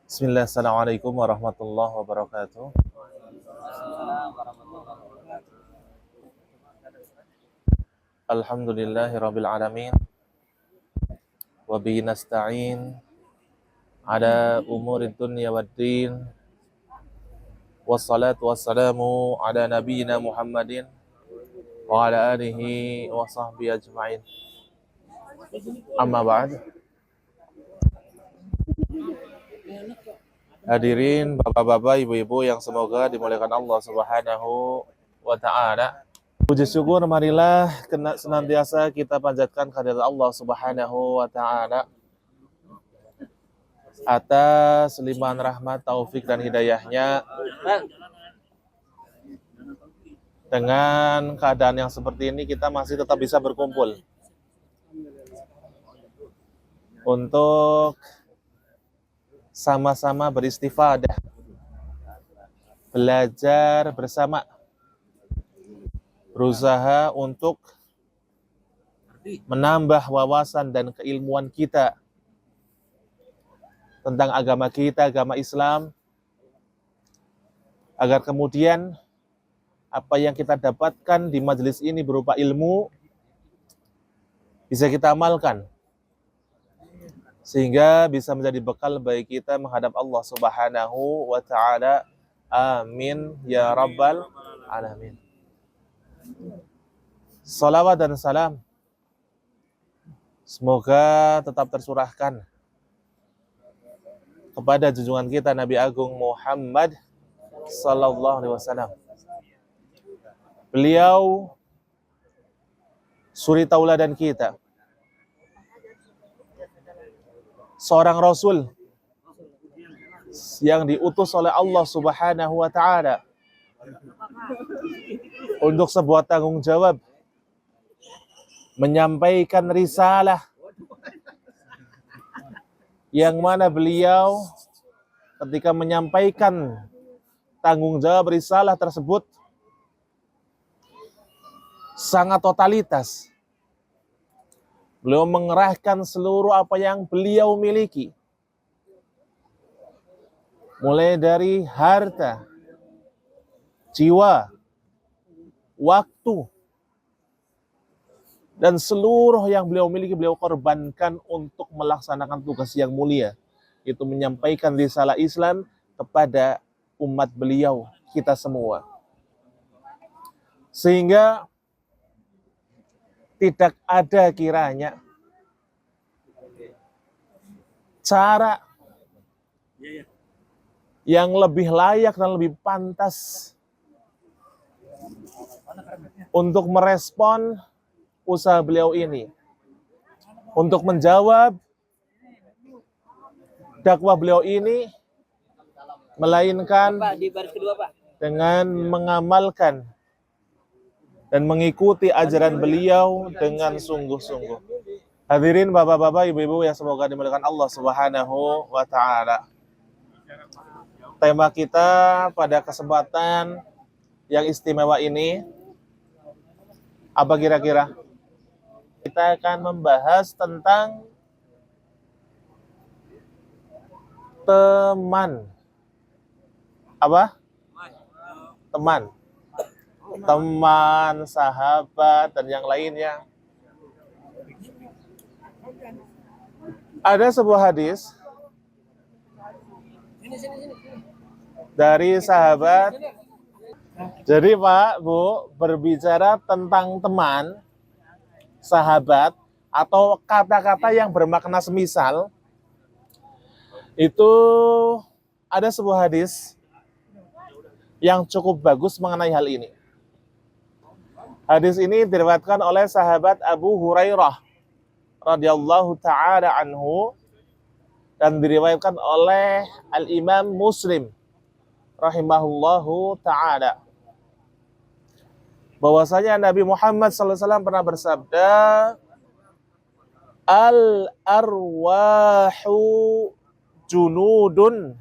Bismillah, assalamualaikum warahmatullahi wabarakatuh. Alhamdulillahi rabbil alamin. Wa bihi nasta'in ala umuri dunya waddin. Wassalatu wassalamu ala nabiyyina Muhammadin wa ala alihi wa sahbihi ajma'in. Amma ba'd. Hadirin bapak-bapak, ibu-ibu yang semoga dimuliakan Allah Subhanahu wa ta'ala. Puji syukur marilah senantiasa kita panjatkan kehadirat Allah Subhanahu wa ta'ala atas limpahan rahmat, taufik dan hidayahnya. Dengan keadaan yang seperti ini kita masih tetap bisa berkumpul untuk sama-sama beristifadah, belajar bersama, berusaha untuk menambah wawasan dan keilmuan kita tentang agama kita, agama Islam, agar kemudian apa yang kita dapatkan di majelis ini berupa ilmu bisa kita amalkan, sehingga bisa menjadi bekal bagi kita menghadap Allah Subhanahu wa ta'ala. Amin ya rabbal alamin. Salawat dan salam semoga tetap tersurahkan kepada junjungan kita Nabi Agung Muhammad sallallahu alaihi wasallam. Beliau suri tauladan kita, seorang rasul yang diutus oleh Allah Subhanahu wa ta'ala untuk sebuah tanggung jawab menyampaikan risalah, yang mana beliau ketika menyampaikan tanggung jawab risalah tersebut sangat totalitas. Beliau mengerahkan seluruh apa yang beliau miliki, mulai dari harta, jiwa, waktu, dan seluruh yang beliau miliki beliau korbankan untuk melaksanakan tugas yang mulia, yaitu menyampaikan risalah Islam kepada umat beliau, kita semua. Sehingga tidak ada kiranya cara yang lebih layak dan lebih pantas untuk merespon usaha beliau ini, untuk menjawab dakwah beliau ini, melainkan dengan mengamalkan dan mengikuti ajaran beliau dengan sungguh-sungguh. Hadirin bapak-bapak, ibu-ibu yang semoga dimuliakan Allah Subhanahu wa ta'ala. Tema kita pada kesempatan yang istimewa ini apa kira-kira? Kita akan membahas tentang teman. Apa? Teman. Teman, sahabat, dan yang lainnya. Ada sebuah hadis dari sahabat. Jadi Pak, Bu, berbicara tentang teman, sahabat, atau kata-kata yang bermakna semisal, itu ada sebuah hadis yang cukup bagus mengenai hal ini. Hadis ini diriwayatkan oleh sahabat Abu Hurairah radhiyallahu ta'ala anhu dan diriwayatkan oleh Al-Imam Muslim rahimahullahu ta'ala, bahwasanya Nabi Muhammad SAW pernah bersabda, al-arwahu junudun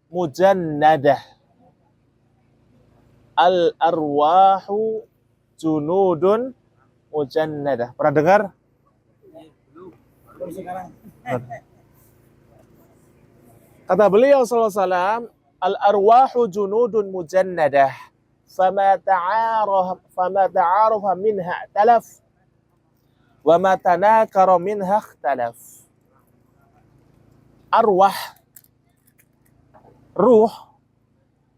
mujannadah. Al-arwahu junudun mujannadah. Pernah dengar? Kata beliau sallallahu alaihi wasallam, al-arwahu junudun mujannadah, fama ta'arafa minha talaf, wa ma tanakara minha ikhtalaf. Arwah, ruh,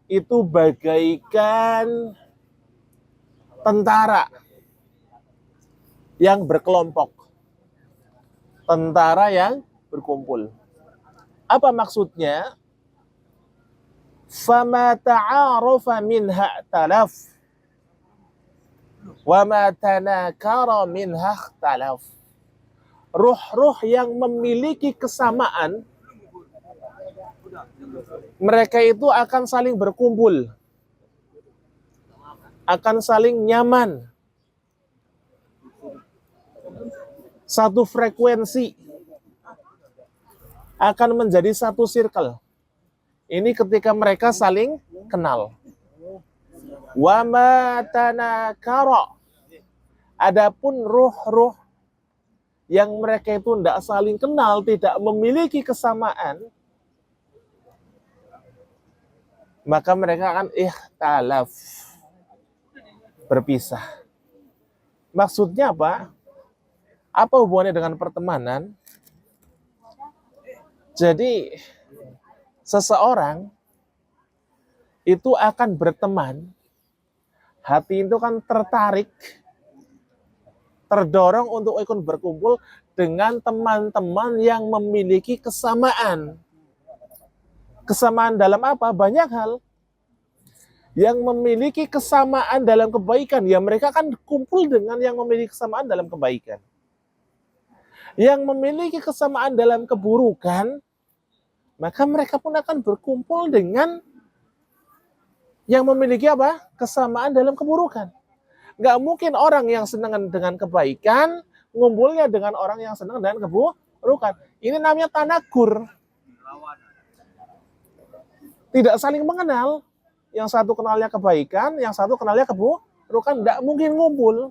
itu bagaikan tentara yang berkelompok, tentara yang berkumpul. Apa maksudnya? Fama ta'arafa minha talaf, wa ma tanakara minha ikhtalaf. Ruh-ruh yang memiliki kesamaan, mereka itu akan saling berkumpul, akan saling nyaman, satu frekuensi, akan menjadi satu circle. Ini ketika mereka saling kenal. Wa ma tanakara. Adapun ruh-ruh yang mereka itu tidak saling kenal, tidak memiliki kesamaan, maka mereka akan ikhtalaf, berpisah. Maksudnya apa? Apa hubungannya dengan pertemanan? Jadi seseorang itu akan berteman, hati itu kan tertarik, terdorong untuk ikut berkumpul dengan teman-teman yang memiliki kesamaan. Kesamaan dalam apa? Banyak hal. Yang memiliki kesamaan dalam kebaikan, ya mereka kan kumpul dengan yang memiliki kesamaan dalam kebaikan. Yang memiliki kesamaan dalam keburukan, maka mereka pun akan berkumpul dengan yang memiliki apa? Kesamaan dalam keburukan. Nggak mungkin orang yang senang dengan kebaikan ngumpulnya dengan orang yang senang dengan keburukan. Ini namanya tanakur. Tidak saling mengenal. Yang satu kenalnya kebaikan, yang satu kenalnya keburukan. Nggak mungkin ngumpul.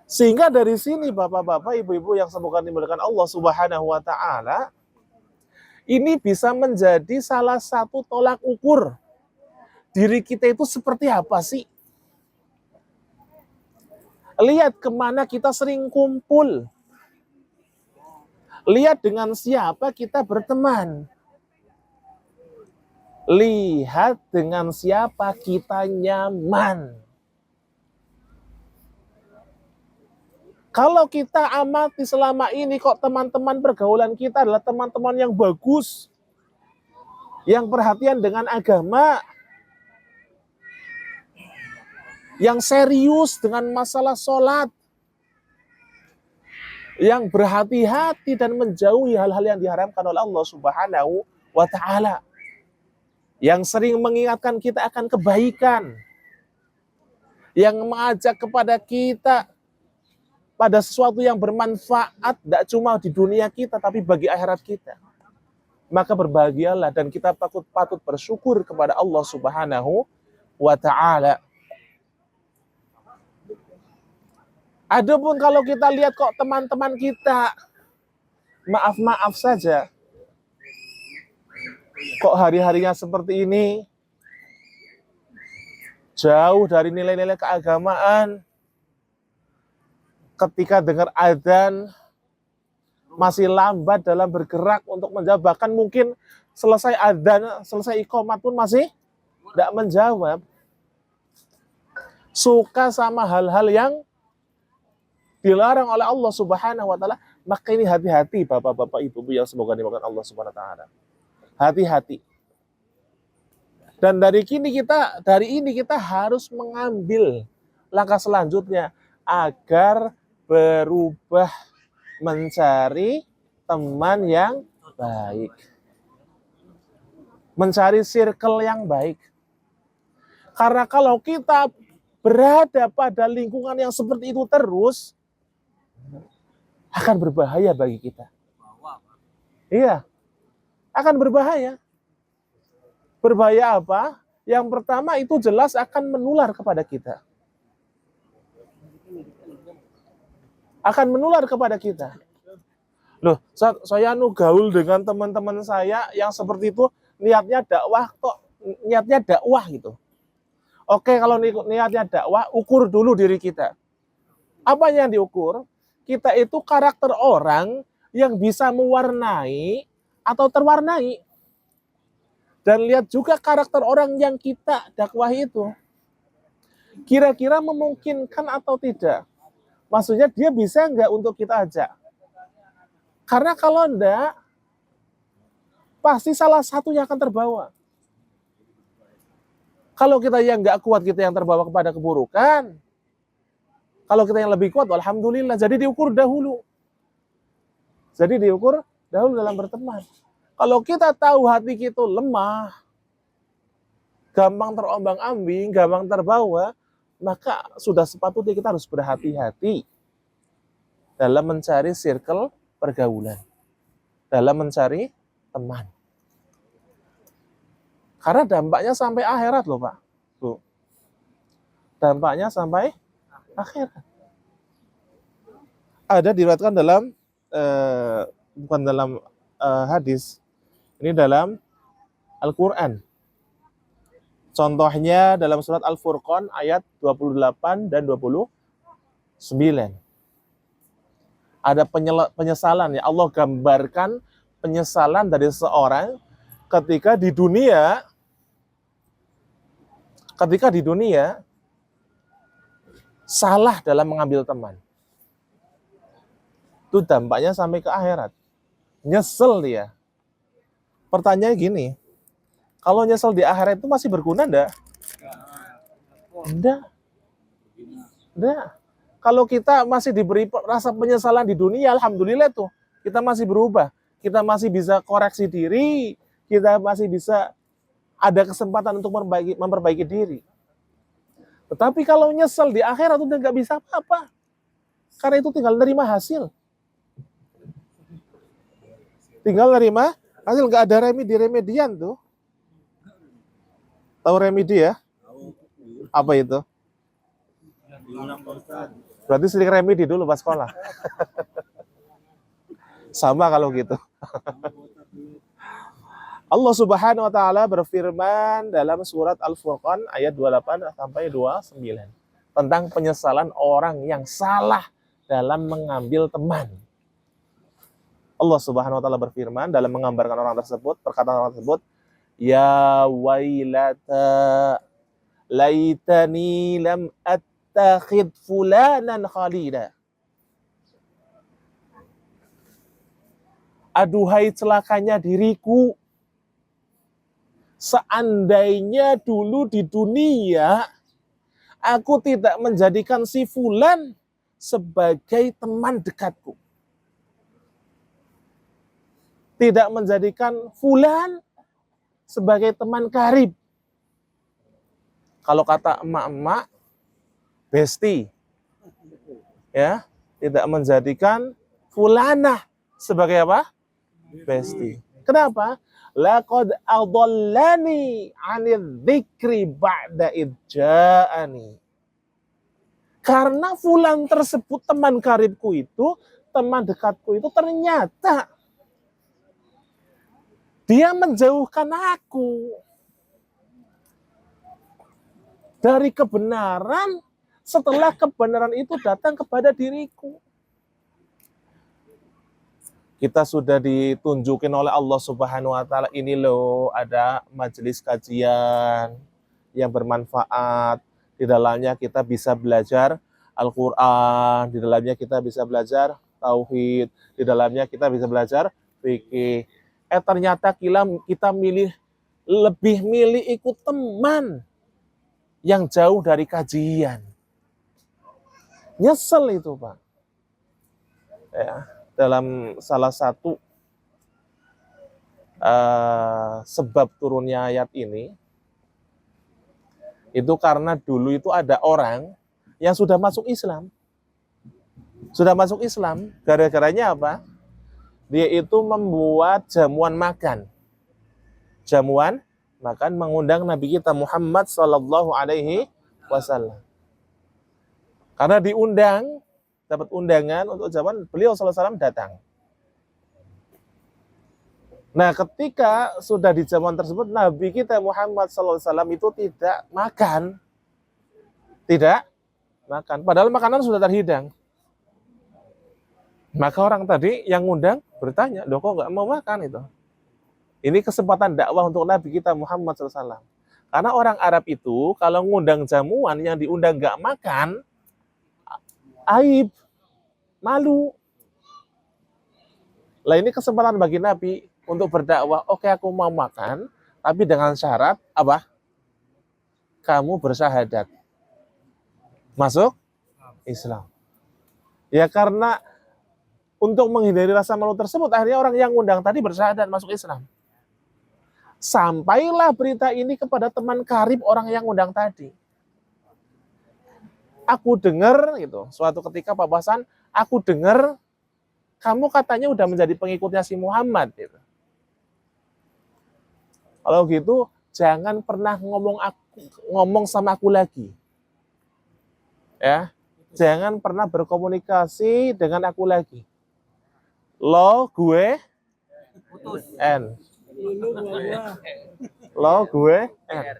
Sehingga dari sini bapak-bapak, ibu-ibu yang semoga dimuliakan Allah Subhanahu wa Ta'ala, ini bisa menjadi salah satu tolak ukur diri kita itu seperti apa sih? Lihat kemana kita sering kumpul. Lihat dengan siapa kita berteman. Lihat dengan siapa kita nyaman. Kalau kita amati selama ini kok teman-teman pergaulan kita adalah teman-teman yang bagus, yang perhatian dengan agama, yang serius dengan masalah sholat, yang berhati-hati dan menjauhi hal-hal yang diharamkan oleh Allah Subhanahu wa Ta'ala, yang sering mengingatkan kita akan kebaikan, yang mengajak kepada kita pada sesuatu yang bermanfaat, tidak cuma di dunia kita, tapi bagi akhirat kita. Maka berbahagialah dan kita patut bersyukur kepada Allah Subhanahu wa Ta'ala. Adapun kalau kita lihat kok teman-teman kita, maaf-maaf saja, kok hari-harinya seperti ini, jauh dari nilai-nilai keagamaan, ketika dengar adzan, masih lambat dalam bergerak untuk menjawab, bahkan mungkin selesai adzan, selesai iqamat pun masih tidak menjawab. Suka sama hal-hal yang dilarang oleh Allah Subhanahu wa Ta'ala, maka ini hati-hati bapak-bapak ibu-ibu yang semoga dimakan Allah Subhanahu wa Ta'ala. Hati-hati. Dan dari ini kita harus mengambil langkah selanjutnya agar berubah mencari teman yang baik. Mencari circle yang baik. Karena kalau kita berada pada lingkungan yang seperti itu terus, akan berbahaya bagi kita. Iya, akan berbahaya. Berbahaya apa? Yang pertama itu jelas akan menular kepada kita. Akan menular kepada kita. Loh, saya gaul dengan teman-teman saya yang seperti itu, niatnya dakwah kok, niatnya dakwah gitu. Oke, kalau niatnya dakwah, ukur dulu diri kita. Apa yang diukur? Kita itu karakter orang yang bisa mewarnai atau terwarnai. Dan lihat juga karakter orang yang kita dakwahi itu. Kira-kira memungkinkan atau tidak? Maksudnya dia bisa nggak untuk kita ajak? Karena kalau enggak, pasti salah satu yang akan terbawa. Kalau kita yang nggak kuat, kita yang terbawa kepada keburukan. Kalau kita yang lebih kuat, alhamdulillah. Jadi diukur dahulu. Dalam berteman. Kalau kita tahu hati kita lemah, gampang terombang-ambing, gampang terbawa, maka sudah sepatutnya kita harus berhati-hati dalam mencari circle pergaulan, dalam mencari teman. Karena dampaknya sampai akhirat loh Pak. Bu. Dampaknya sampai akhirat. Ada diriwayatkan dalam, bukan dalam hadis, ini dalam Al-Quran. Contohnya dalam surat Al-Furqan ayat 28 dan 29. Ada penyesalan ya. Allah gambarkan penyesalan dari seorang ketika di dunia salah dalam mengambil teman. Itu dampaknya sampai ke akhirat. Nyesel dia. Pertanyaannya gini, kalau nyesel di akhirat itu masih berguna enggak? Enggak. Kalau kita masih diberi rasa penyesalan di dunia, alhamdulillah tuh, kita masih berubah. Kita masih bisa koreksi diri, kita masih bisa ada kesempatan untuk memperbaiki diri. Tetapi kalau nyesel di akhirat udah nggak bisa apa-apa. Karena itu tinggal nerima hasil. Nggak ada remedian tuh. Tahu remedi ya? Apa itu? Berarti sering remedi dulu pas sekolah. Sama kalau gitu. Allah Subhanahu wa taala berfirman dalam surat Al-Furqan ayat 28 sampai 29 tentang penyesalan orang yang salah dalam mengambil teman. Allah Subhanahu wa taala berfirman dalam menggambarkan orang tersebut, perkataan orang tersebut, ya wailata laitani lam attakhid fulanan khalida. Aduhai celakanya diriku, seandainya dulu di dunia aku tidak menjadikan si fulan sebagai teman dekatku. Tidak menjadikan fulan sebagai teman karib. Kalau kata emak-emak, besti. Ya, tidak menjadikan fulanah sebagai apa? Besti. Kenapa? Laqad adallani 'anil dzikri ba'da idja'ani. Karena fulan tersebut, teman karibku itu, teman dekatku itu ternyata dia menjauhkan aku dari kebenaran setelah kebenaran itu datang kepada diriku. Kita sudah ditunjukin oleh Allah Subhanahu wa taala, ini loh ada majelis kajian yang bermanfaat. Di dalamnya kita bisa belajar Al-Qur'an, di dalamnya kita bisa belajar tauhid, di dalamnya kita bisa belajar fikih. Ternyata kita lebih milih ikut teman yang jauh dari kajian. Nyesel itu, Pak. Ya, dalam salah satu sebab turunnya ayat ini, itu karena dulu itu ada orang yang sudah masuk Islam. Gara-garanya apa? Dia itu membuat jamuan makan mengundang Nabi kita Muhammad Sallallahu Alaihi Wasallam. Karena diundang, dapat undangan untuk zaman beliau Sallallahu Alaihi Wasallam datang. Nah, ketika sudah di zaman tersebut, Nabi kita Muhammad SAW itu tidak makan. Tidak makan. Padahal makanan sudah terhidang. Maka orang tadi yang ngundang bertanya, loh kok nggak mau makan itu? Ini kesempatan dakwah untuk Nabi kita Muhammad SAW. Karena orang Arab itu, kalau ngundang jamuan yang diundang nggak makan, aib, malu. Lah ini kesempatan bagi Nabi untuk berdakwah, oke aku mau makan, tapi dengan syarat apa? Kamu bersyahadat. Masuk Islam. Ya karena untuk menghindari rasa malu tersebut, akhirnya orang yang ngundang tadi bersyahadat masuk Islam. Sampailah berita ini kepada teman karib orang yang ngundang tadi. Aku dengar gitu, suatu ketika Pak Basan, aku dengar kamu katanya udah menjadi pengikutnya si Muhammad gitu. Kalau gitu, jangan pernah ngomong sama aku lagi. Ya, jangan pernah berkomunikasi dengan aku lagi. Lo, gue, N. Lo, gue, N.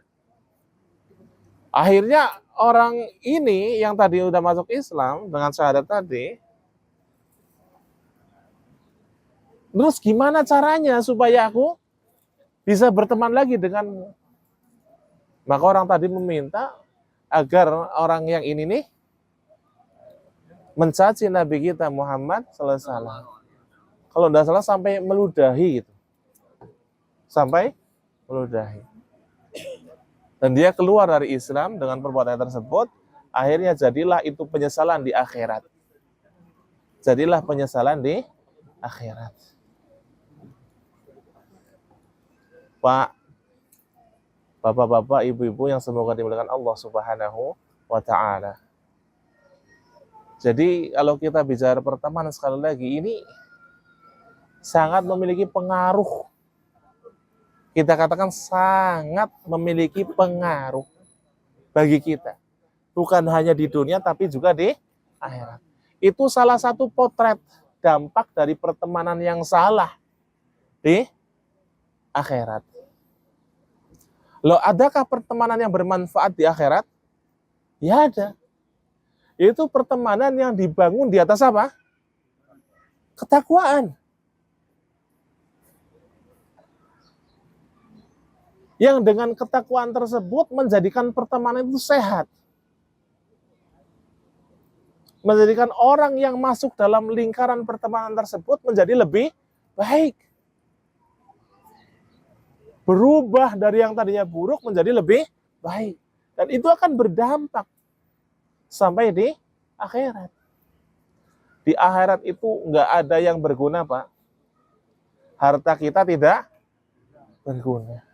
Akhirnya orang ini yang tadi udah masuk Islam dengan syahadat tadi, terus gimana caranya supaya aku bisa berteman lagi denganmu? Maka orang tadi meminta agar orang yang ini nih mencaci Nabi kita Muhammad SAW. Kalau tidak salah sampai meludahi gitu. Sampai meludahi. Dan dia keluar dari Islam dengan perbuatan tersebut, akhirnya jadilah itu penyesalan di akhirat. Jadilah penyesalan di akhirat. Pak, bapak-bapak, ibu-ibu yang semoga dimuliakan Allah Subhanahu wa Ta'ala. Jadi kalau kita bicara pertemanan sekali lagi, ini sangat memiliki pengaruh. Kita katakan sangat memiliki pengaruh bagi kita. Bukan hanya di dunia, tapi juga di akhirat. Itu salah satu potret dampak dari pertemanan yang salah di akhirat. Loh, adakah pertemanan yang bermanfaat di akhirat? Ya ada. Itu pertemanan yang dibangun di atas apa? Ketakwaan. Yang dengan ketakwaan tersebut menjadikan pertemanan itu sehat. Menjadikan orang yang masuk dalam lingkaran pertemanan tersebut menjadi lebih baik. Berubah dari yang tadinya buruk menjadi lebih baik. Dan itu akan berdampak sampai di akhirat. Di akhirat itu nggak ada yang berguna, Pak. Harta kita tidak berguna.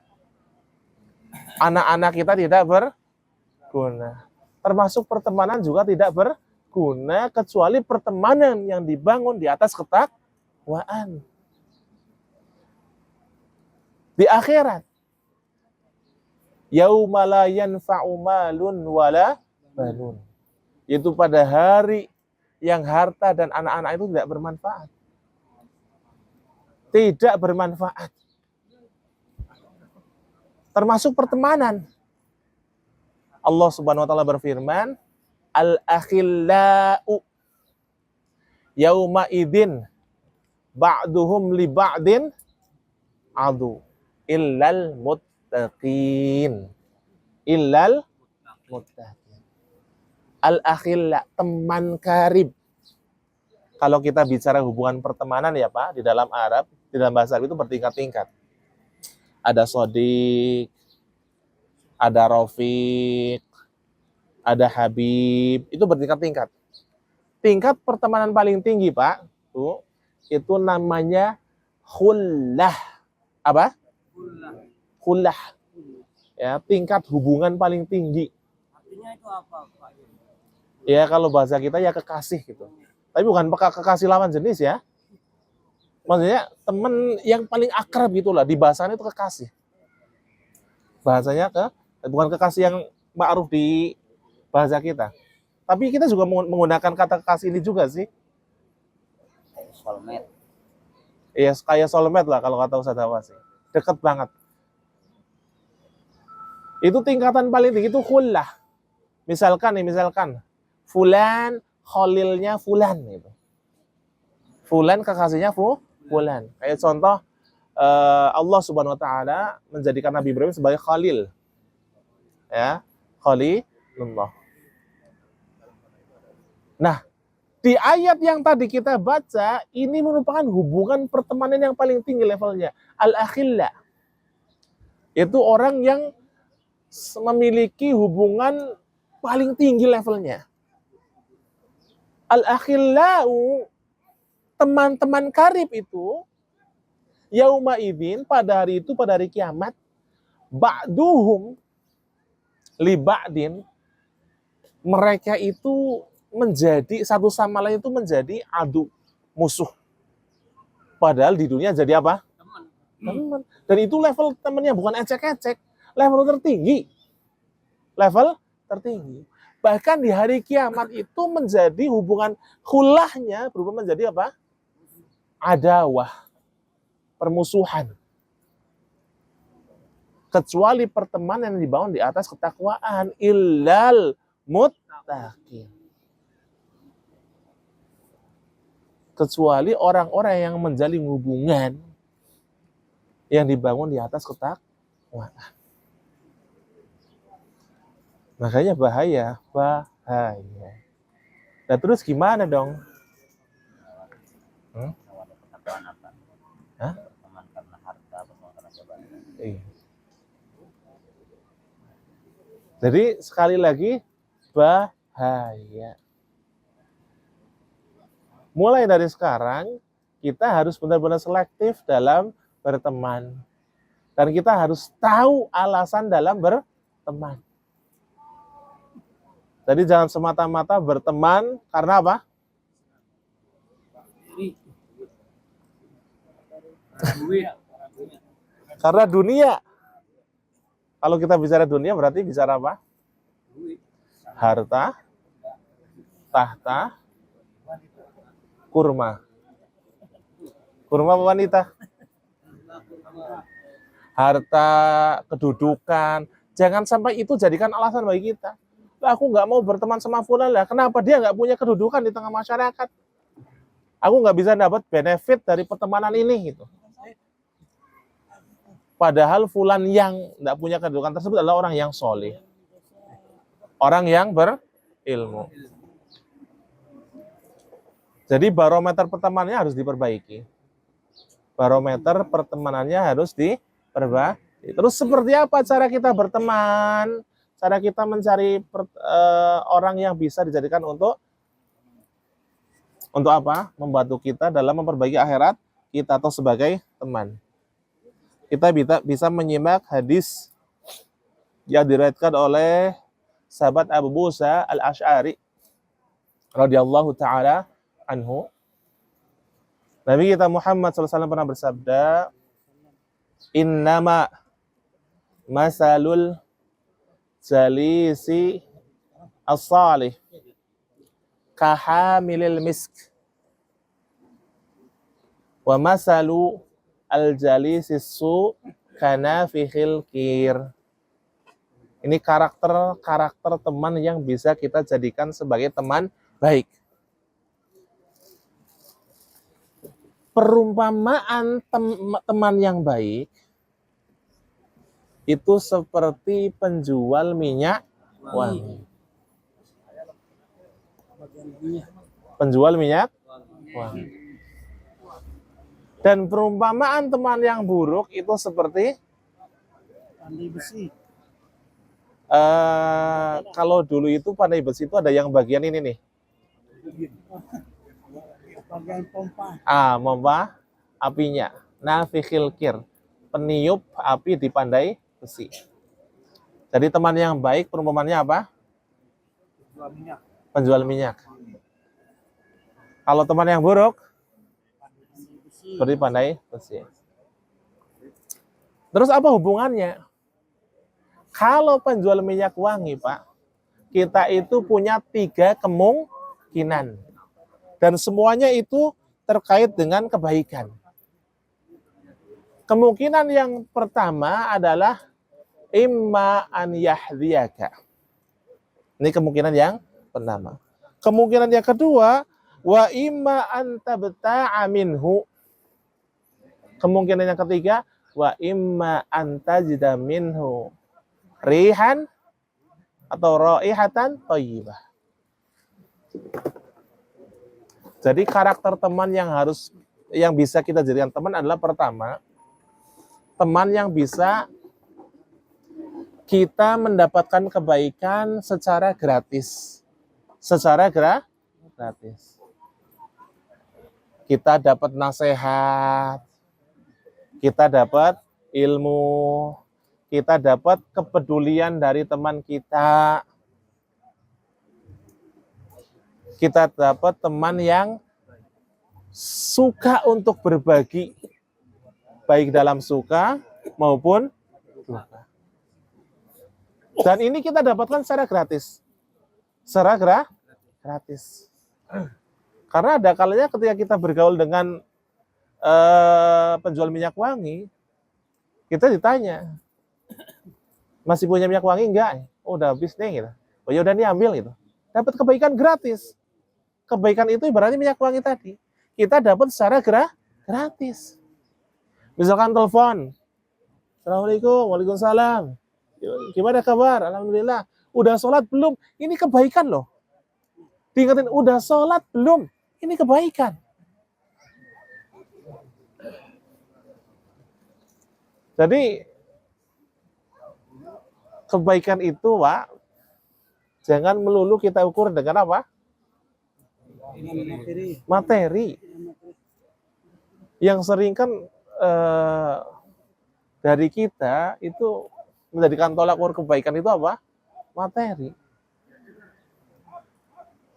Anak-anak kita tidak berguna. Termasuk pertemanan juga tidak berguna kecuali pertemanan yang dibangun di atas ketakwaan. Di akhirat, yauma la yanfa'u malun wala banun. Yaitu pada hari yang harta dan anak-anak itu tidak bermanfaat. Tidak bermanfaat. Termasuk pertemanan. Allah Subhanahu wa taala berfirman, al-akhillau yauma idzin ba'duhum li ba'din adu illal muttaqin. Illal muttaqin. Al-akhilla, teman karib. Kalau kita bicara hubungan pertemanan ya Pak, di dalam Arab, di dalam bahasa Arab itu bertingkat-tingkat. Ada sodik, ada rofiq, ada habib, itu bertingkat-tingkat. Tingkat pertemanan paling tinggi Pak, tuh, itu namanya khullah. Apa? Khullah. Ya, tingkat hubungan paling tinggi. Artinya itu apa, Pak? Ya, kalau bahasa kita ya kekasih gitu. Tapi bukan kekasih lawan jenis ya. Maksudnya teman yang paling akrab gitulah, di bahasanya itu kekasih. Bahasanya bukan kekasih yang ma'ruf di bahasa kita. Tapi kita juga menggunakan kata kekasih ini juga sih. Soulmate. Ya kayak soulmate lah kalau kata Ustaz Hawa sih. Deket banget. Itu tingkatan paling tinggi itu khullah. Misalkan fulan khalilnya fulan gitu. Fulan kekasihnya fulan. Kayak contoh Allah Subhanahu wa taala menjadikan Nabi Ibrahim sebagai khalil. Ya, khalilullah. Nah, di ayat yang tadi kita baca, ini merupakan hubungan pertemanan yang paling tinggi levelnya. Al-akhilla. Itu orang yang memiliki hubungan paling tinggi levelnya. Al-akhillau, teman-teman karib itu, yauma idzin, pada hari itu, pada hari kiamat, ba'duhum li ba'din, mereka itu menjadi satu sama lain itu menjadi adu, musuh. Padahal di dunia jadi apa? Teman. Dan itu level temannya bukan ecek-ecek, level tertinggi. Level tertinggi. Bahkan di hari kiamat itu menjadi hubungan khulahnya berubah menjadi apa? Adawah, permusuhan. Kecuali pertemanan yang dibangun di atas ketakwaan, illal muttaqin. Kecuali orang-orang yang menjalin hubungan yang dibangun di atas ketakwaan. Makanya bahaya. Nah terus gimana dong? Hah? Jadi sekali lagi bahaya. Mulai dari sekarang, kita harus benar-benar selektif dalam berteman. Dan kita harus tahu alasan dalam berteman. Jadi jangan semata-mata berteman karena apa? Karena dunia. Kalau kita bicara dunia berarti bicara apa? Harta, tahta, kurma. Kurma apa wanita? Harta, kedudukan. Jangan sampai itu jadikan alasan bagi kita. Lah, aku nggak mau berteman sama fulan lah. Kenapa dia nggak punya kedudukan di tengah masyarakat? Aku nggak bisa dapat benefit dari pertemanan ini gitu. Padahal fulan yang nggak punya kedudukan tersebut adalah orang yang soleh. Orang yang berilmu. Jadi barometer pertemanannya harus diperbaiki. Barometer pertemanannya harus diperbaiki. Terus seperti apa cara kita berteman? Cara kita mencari orang yang bisa dijadikan untuk apa? Membantu kita dalam memperbaiki akhirat kita atau sebagai teman. Kita bisa menyimak hadis yang diriwayatkan oleh sahabat Abu Musa Al-Asy'ari radhiyallahu taala anhu. Nabi kita Muhammad SAW pernah bersabda, "Innama masalul jalisi as-salih kahamilil misk wa masalu al-jalisi su kanafihil kir." Ini karakter teman yang bisa kita jadikan sebagai teman baik. Perumpamaan teman yang baik itu seperti penjual minyak wangi. Penjual minyak wangi. Dan perumpamaan teman yang buruk itu seperti pandai besi. Kalau dulu itu pandai besi itu ada yang bagian ini nih. Bagian pompa. Pompa apinya. Nafikhil kir, peniup api di pandai besi. Jadi teman yang baik perumpamannya apa? Penjual minyak. Penjual minyak. Kalau teman yang buruk seperti pandai besi. Terus apa hubungannya? Kalau penjual minyak wangi, Pak, kita itu punya 3 kemungkinan. Dan semuanya itu terkait dengan kebaikan. Kemungkinan yang pertama adalah imma an yahdiyaka. Ini kemungkinan yang pertama. Kemungkinan yang kedua, wa imma an tabta'a minhu. Kemungkinan yang ketiga, wa imma an tajida minhu rihan atau raihatan thayyibah. Jadi karakter teman yang bisa kita jadikan teman adalah pertama, teman yang bisa kita mendapatkan kebaikan secara gratis. Secara gratis. Kita dapat nasihat, kita dapat ilmu, kita dapat kepedulian dari teman kita. Kita dapat teman yang suka untuk berbagi, baik dalam suka maupun duka. Dan ini kita dapatkan secara gratis. Secara gratis. Karena ada kalanya ketika kita bergaul dengan penjual minyak wangi, kita ditanya, masih punya minyak wangi enggak? Oh, udah habis nih gitu. Oh ya udah nih ambil gitu. Dapat kebaikan gratis. Kebaikan itu ibaratnya minyak wangi tadi. Kita dapat secara gratis. Misalkan telepon. Assalamualaikum, waalaikumsalam. Gimana kabar? Alhamdulillah. Udah sholat belum? Ini kebaikan loh. Diingetin, udah sholat belum? Ini kebaikan. Jadi, kebaikan itu, Pak, jangan melulu kita ukur dengan apa? Materi. Yang sering kan dari kita itu menjadikan tolak ukur kebaikan itu apa? Materi.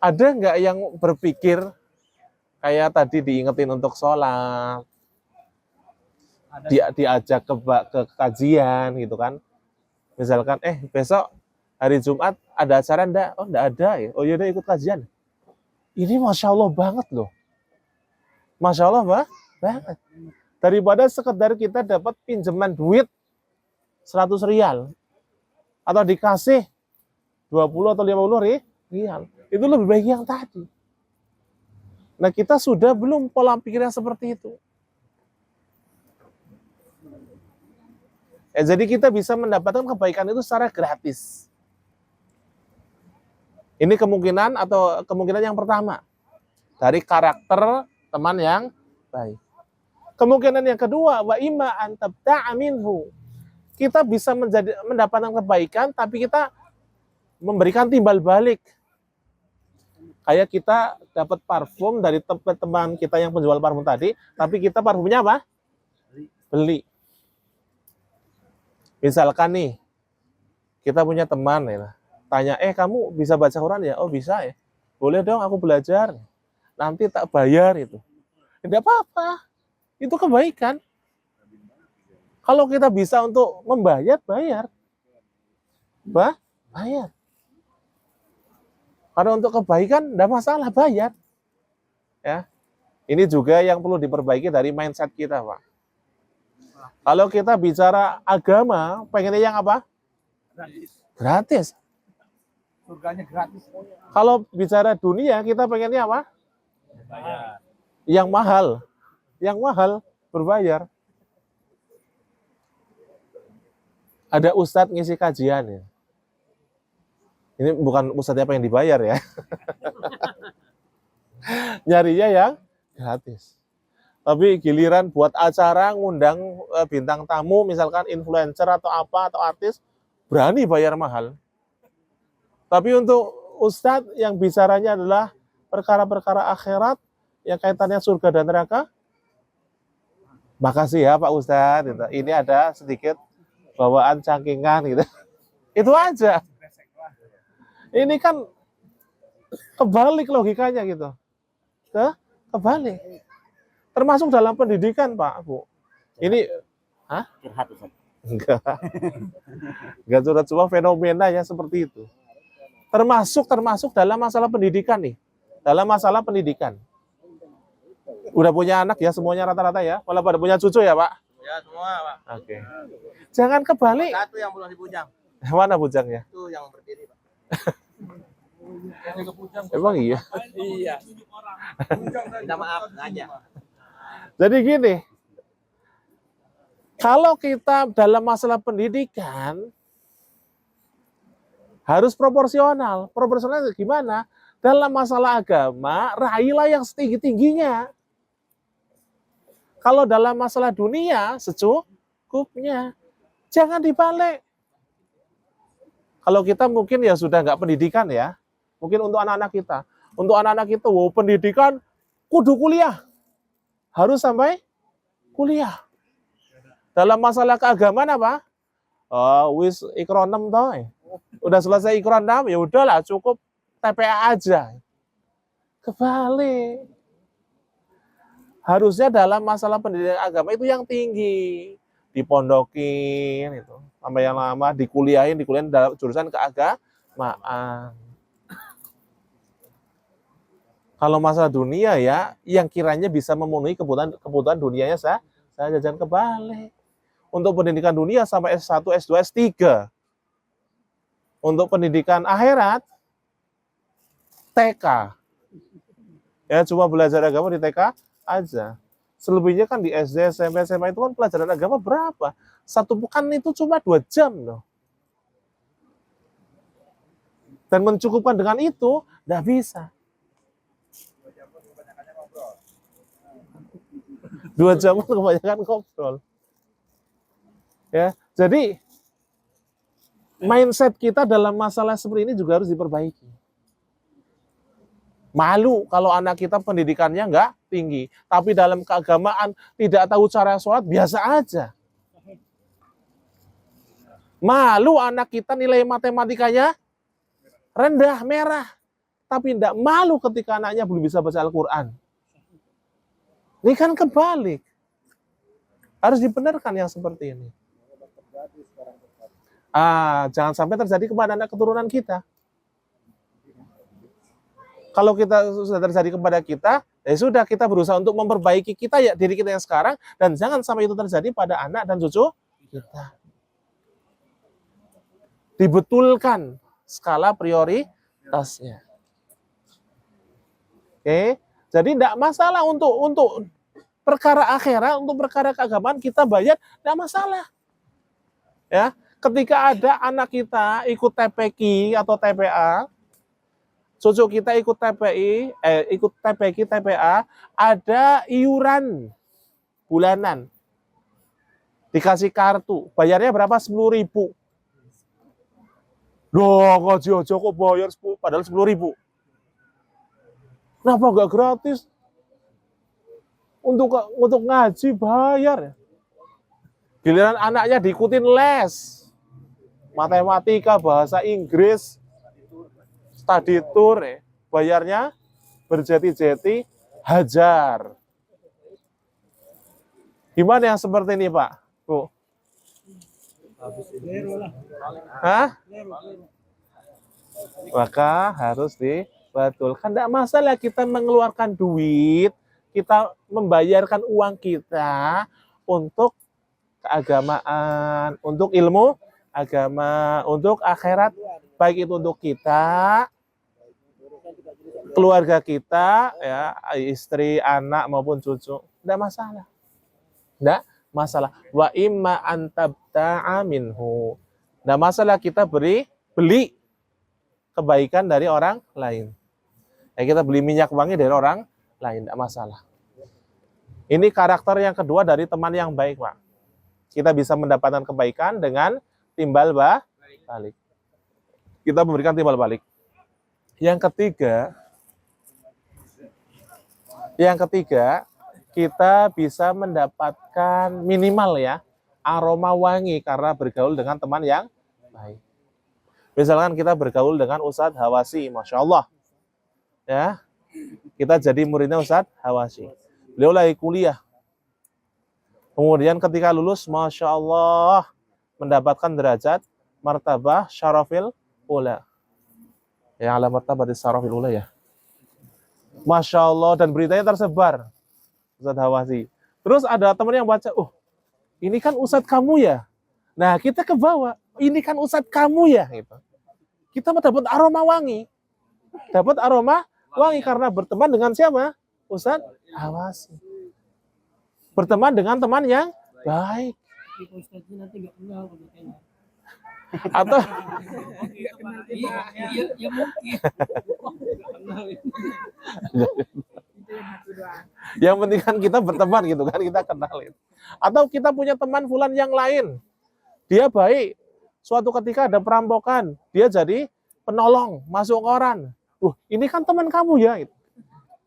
Ada nggak yang berpikir kayak tadi diingetin untuk sholat, diajak ke kajian gitu kan? Misalkan, besok hari Jumat ada acara enggak? Oh, enggak ada ya. Oh yaudah ikut kajian. Ini Masya Allah banget loh. Masya Allah banget. Daripada sekedar kita dapat pinjaman duit 100 rial. Atau dikasih 20 atau 50 rial. Itu lebih baik yang tadi. Nah kita sudah belum pola pikir yang seperti itu. Jadi kita bisa mendapatkan kebaikan itu secara gratis. Ini kemungkinan yang pertama dari karakter teman yang baik. Kemungkinan yang kedua, wa imma an tabta'a minhu. Kita bisa mendapatkan kebaikan, tapi kita memberikan timbal balik. Kayak kita dapat parfum dari teman kita yang penjual parfum tadi, tapi kita parfumnya apa? Beli. Misalkan nih, kita punya teman ya. Tanya, kamu bisa baca Quran ya? Oh bisa ya. Boleh dong aku belajar. Nanti tak bayar itu. Tidak apa-apa. Itu kebaikan. Kalau kita bisa untuk membayar, bayar. Bayar. Karena untuk kebaikan tidak masalah, bayar. Ya. Ini juga yang perlu diperbaiki dari mindset kita, Pak. Kalau kita bicara agama, pengennya yang apa? Gratis. Surganya gratis. Kalau bicara dunia, kita pengennya apa? Bayar. Yang mahal. Yang mahal, berbayar. Ada ustadz ngisi kajian ya. Ini bukan ustadz apa yang dibayar ya. Nyarinya yang gratis. Tapi giliran buat acara, ngundang bintang tamu, misalkan influencer atau apa, atau artis, berani bayar mahal. Tapi untuk ustadz yang bicaranya adalah perkara-perkara akhirat, yang kaitannya surga dan neraka, makasih ya Pak Ustadz, gitu. Ini ada sedikit bawaan cangkingan gitu. Itu aja. Ini kan kebalik logikanya gitu. Kebalik. Termasuk dalam pendidikan Pak, Bu. Ini, Curhat, Ustaz. Enggak curhat, cuma fenomena ya seperti itu. Termasuk dalam masalah pendidikan nih. Dalam masalah pendidikan. Udah punya anak ya semuanya rata-rata ya. Malah pada punya cucu ya Pak. Ya semua Pak. Oke. Jangan kebalik. Satu yang belum dibujang. Mana bujangnya? Itu yang berdiri Pak. Emang iya. Iya. Minta maaf aja. Jadi gini, kalau kita dalam masalah pendidikan harus proporsional. Proporsional gimana? Dalam masalah agama, raihlah yang setinggi-tingginya. Kalau dalam masalah dunia, secukupnya. Jangan dibalik. Kalau kita mungkin ya sudah nggak pendidikan ya. Mungkin untuk anak-anak kita. Untuk anak-anak kita, wow, pendidikan kudu kuliah. Harus sampai kuliah. Dalam masalah keagamaan apa? Oh, wis ikro 6 toh. Udah selesai ikro 6, ya udahlah cukup TPA aja. Kebalik. Harusnya dalam masalah pendidikan agama itu yang tinggi. Dipondokin itu. Sampai yang lama dikuliahin dalam jurusan keagamaan. Kalau masalah dunia ya, yang kiranya bisa memenuhi kebutuhan dunianya saya jangan kebalik. Untuk pendidikan dunia sampai S1, S2, S3. Untuk pendidikan akhirat, TK. Ya, cuma belajar agama di TK aja. Selebihnya kan di SD, SMP, SMA itu kan pelajaran agama berapa? Satu pekan itu cuma 2 jam loh. Dan mencukupkan dengan itu, nggak bisa. 2 jam kebanyakan ngobrol. Ya, jadi mindset kita dalam masalah seperti ini juga harus diperbaiki. Malu kalau anak kita pendidikannya nggak tinggi, tapi dalam keagamaan tidak tahu cara sholat, biasa aja. Malu anak kita nilai matematikanya rendah, merah, tapi tidak malu ketika anaknya belum bisa baca Al-Quran. Ini kan kebalik. Harus dibenarkan yang seperti ini. Jangan sampai terjadi kepada anak keturunan kita. Kalau kita sudah terjadi kepada kita, ya sudah kita berusaha untuk memperbaiki kita ya diri kita yang sekarang, dan jangan sampai itu terjadi pada anak dan cucu kita. Dibetulkan skala prioritasnya. Oke, jadi tidak masalah untuk perkara akhirat, untuk perkara keagamaan kita bayar, tidak masalah. Ya, ketika ada anak kita ikut TPQ atau TPA, cucu kita ikut TPQ, TPA, ada iuran bulanan. Dikasih kartu, bayarnya berapa? 10.000. Loh, ngaji aja kok bayar padahal 10.000. Kenapa nggak gratis? Untuk ngaji bayar. Giliran anaknya diikutin les. Matematika, bahasa Inggris, study tour, bayarnya berjeti-jeti, hajar. Gimana yang seperti ini, Pak? Bu? Hah? Maka harus dibetulkan. Tidak masalah kita mengeluarkan duit, kita membayarkan uang kita untuk keagamaan, untuk ilmu agama, untuk akhirat, baik itu untuk kita, keluarga kita, ya, istri, anak maupun cucu, tidak masalah. Tidak masalah. Wa imma antabta'a minhu. Tidak masalah kita beli kebaikan dari orang lain. Ya, kita beli minyak wangi dari orang lain, tidak masalah. Ini karakter yang kedua dari teman yang baik, Pak. Kita bisa mendapatkan kebaikan dengan timbal balik. Kita memberikan timbal balik. Yang ketiga, kita bisa mendapatkan minimal ya aroma wangi karena bergaul dengan teman yang baik. Misalkan kita bergaul dengan Ustadz Hawasi, Masya Allah. Ya, kita jadi muridnya Ustadz Hawasi. Beliau lagi kuliah. Kemudian ketika lulus, Masya Allah, mendapatkan derajat martabah syarafil ula. Ya, ala martabah di syarafil ula ya. Masya Allah, dan beritanya tersebar. Ustadz Hawasi. Terus ada teman yang baca, ini kan ustadz kamu ya. Nah, kita ke bawah, ini kan ustadz kamu ya. Gitu. Kita dapat aroma wangi. Dapat aroma wangi karena berteman dengan siapa? Ustadz Awasi. Berteman dengan teman yang baik. Atau ya mungkin. yang penting kan kita berteman gitu kan, kita kenalin. Atau kita punya teman fulan yang lain. Dia baik. Suatu ketika ada perampokan, dia jadi penolong, masuk koran. Ini kan teman kamu ya.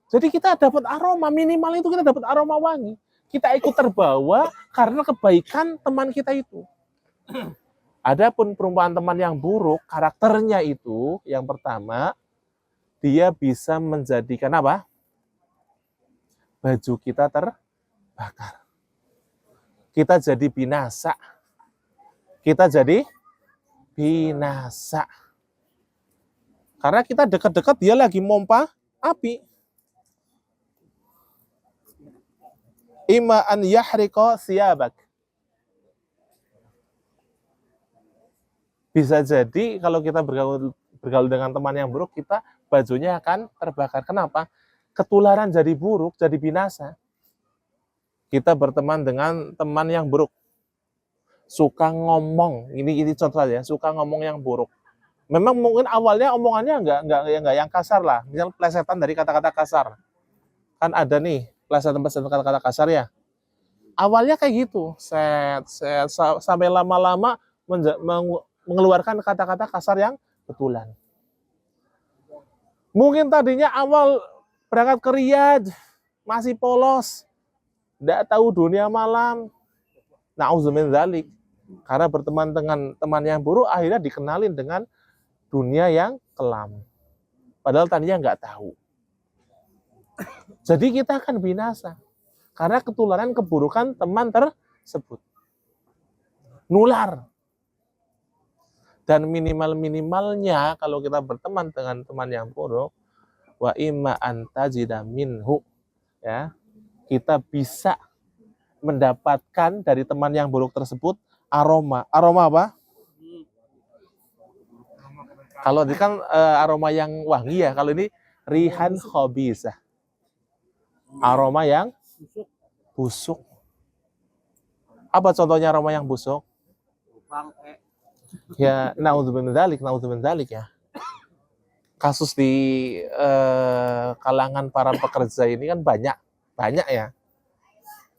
Jadi kita dapat aroma, minimal itu kita dapat aroma wangi. Kita ikut terbawa karena kebaikan teman kita itu. Adapun perumpamaan teman yang buruk, karakternya itu yang pertama, dia bisa menjadikan apa? Baju kita terbakar. Kita jadi binasa. Kita jadi binasa. Karena kita dekat-dekat dia lagi mompa api. Ima an yahriqa siyabak. Bisa jadi kalau kita bergaul dengan teman yang buruk, kita bajunya akan terbakar. Kenapa? Ketularan jadi buruk, jadi binasa. Kita berteman dengan teman yang buruk. Suka ngomong, ini contoh ya, suka ngomong yang buruk. Memang mungkin awalnya omongannya enggak yang kasar lah. Misal plesetan dari kata-kata kasar. Kan ada nih, plesetan kata-kata kasar ya. Awalnya kayak gitu, sampai lama-lama mengeluarkan kata-kata kasar yang betulan. Mungkin tadinya awal berangkat ke Riyadh, masih polos, enggak tahu dunia malam. Na'udzumin dzalik. Karena berteman dengan teman yang buruk, akhirnya dikenalin dengan dunia yang kelam. Padahal tadinya nggak tahu. Jadi kita akan binasa. Karena ketularan keburukan teman tersebut. Nular. Dan minimal-minimalnya kalau kita berteman dengan teman yang buruk, wa imma antajida minhu, ya, kita bisa mendapatkan dari teman yang buruk tersebut aroma. Aroma apa? Kalau ini kan aroma yang wangi ya. Kalau ini rihan khabisah. Aroma yang busuk. Apa contohnya aroma yang busuk? Ya, naudzubillah dzalik ya. Kasus di kalangan para pekerja ini kan banyak ya.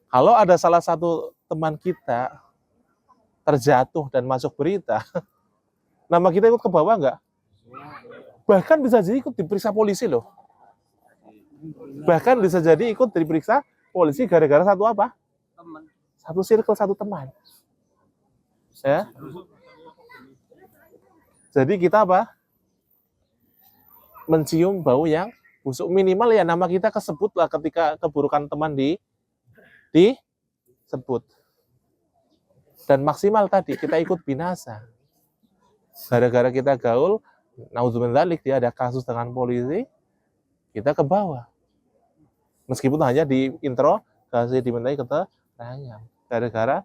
Kalau ada salah satu teman kita terjatuh dan masuk berita, nama kita ikut ke bawah nggak? Bahkan bisa jadi ikut diperiksa polisi loh. Bahkan bisa jadi ikut diperiksa polisi gara-gara satu apa? Satu circle, satu teman. Ya. Jadi kita apa? Mencium bau yang busuk. Minimal ya nama kita kesebut lah ketika keburukan teman disebut. Dan maksimal tadi kita ikut binasa. Gara-gara kita gaul, naudzubillah dzalik, dia ada kasus dengan polisi, kita ke bawah. Meskipun hanya di intro, kasih dimintai keterangan. Gara-gara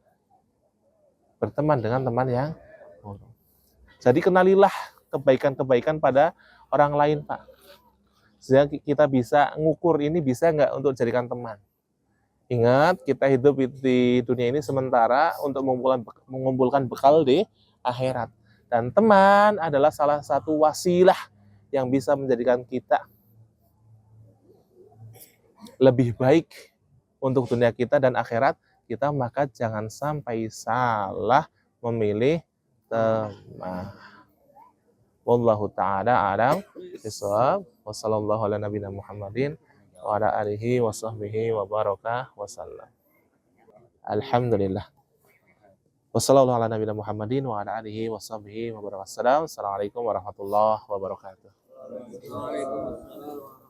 berteman dengan teman yang buruk. Jadi kenalilah kebaikan-kebaikan pada orang lain, Pak. Sehingga kita bisa ngukur ini bisa nggak untuk jadikan teman. Ingat, kita hidup di dunia ini sementara untuk mengumpulkan bekal di akhirat. Dan teman adalah salah satu wasilah yang bisa menjadikan kita lebih baik untuk dunia kita dan akhirat kita, maka jangan sampai salah memilih teman. Wallahu ta'ala a'lam bishawab. Wassallallahu ala nabiyina Muhammadin wa ala alihi wa sahbihi wa baraka wa sallam. Alhamdulillah. Wassallallahu ala nabiyina Muhammadin wa ala alihi wa sahbihi wa baraka wa sallam. Assalamualaikum warahmatullahi wabarakatuh. Waalaikumsalam.